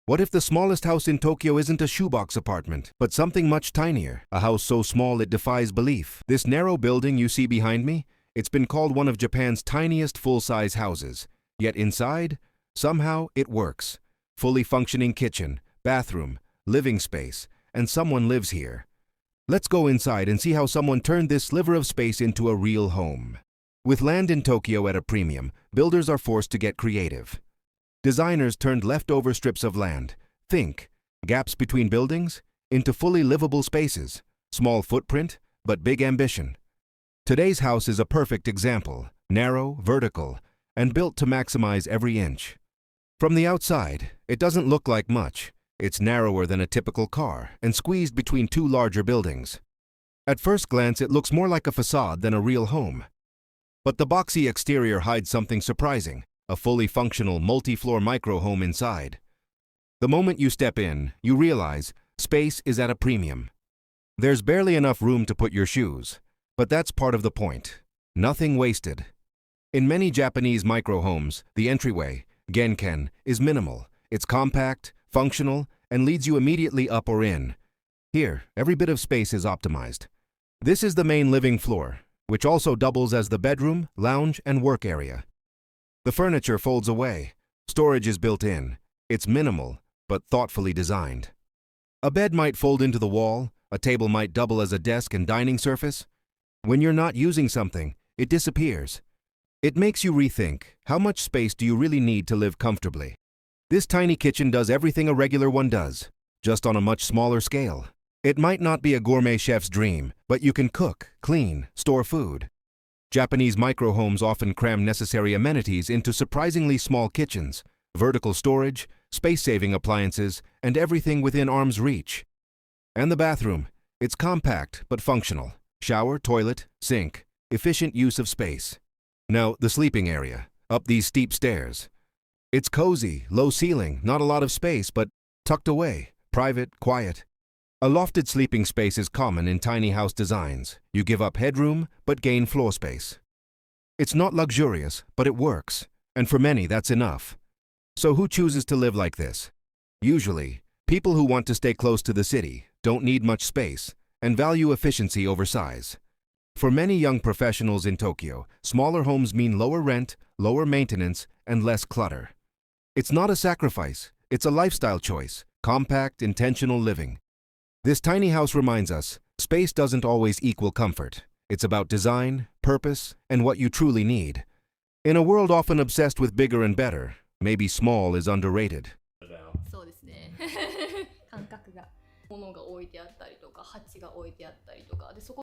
What if the smallest house in Tokyo isn't a shoebox apartment, but something much tinier, a house so small it defies belief? This narrow building you see behind me, it's been called one of Japan's tiniest full-size houses. Yet inside, somehow it works. Fully functioning kitchen, bathroom, living space, and someone lives here. Let's go inside and see how someone turned this sliver of space into a real home. With land in Tokyo at a premium, builders are forced to get creative. Designers turned leftover strips of land, think, gaps between buildings, into fully livable spaces. Small footprint, but big ambition. Today's house is a perfect example, narrow, vertical, and built to maximize every inch. From the outside, it doesn't look like much. It's narrower than a typical car and squeezed between two larger buildings. At first glance, it looks more like a facade than a real home. But the boxy exterior hides something surprising, a fully functional multi-floor micro-home inside. The moment you step in, you realize space is at a premium. There's barely enough room to put your shoes, but that's part of the point. Nothing wasted. In many Japanese micro-homes, the entryway, genken, is minimal. It's compact, functional, and leads you immediately up or in. Here, every bit of space is optimized. This is the main living floor, which also doubles as the bedroom, lounge, and work area. The furniture folds away. Storage is built in. It's minimal, but thoughtfully designed. A bed might fold into the wall, a table might double as a desk and dining surface. When you're not using something, it disappears. It makes you rethink, how much space do you really need to live comfortably? This tiny kitchen does everything a regular one does, just on a much smaller scale. It might not be a gourmet chef's dream, but you can cook, clean, store food. Japanese micro-homes often cram necessary amenities into surprisingly small kitchens, vertical storage, space-saving appliances, and everything within arm's reach. And the bathroom. It's compact but functional. Shower, toilet, sink. Efficient use of space. Now, the sleeping area. Up these steep stairs. It's cozy, low ceiling, not a lot of space, but tucked away, private, quiet. A lofted sleeping space is common in tiny house designs. You give up headroom, but gain floor space. It's not luxurious, but it works. And for many, that's enough. So who chooses to live like this? Usually, people who want to stay close to the city, don't need much space, and value efficiency over size. For many young professionals in Tokyo, smaller homes mean lower rent, lower maintenance, and less clutter. It's not a sacrifice, it's a lifestyle choice, compact, intentional living. This tiny house reminds us, space doesn't always equal comfort. It's about design, purpose, and what you truly need. In a world often obsessed with bigger and better, maybe small is underrated. そうですね。感覚が物が置いてあったりとか、鉢が置いてあったりとかで、そこ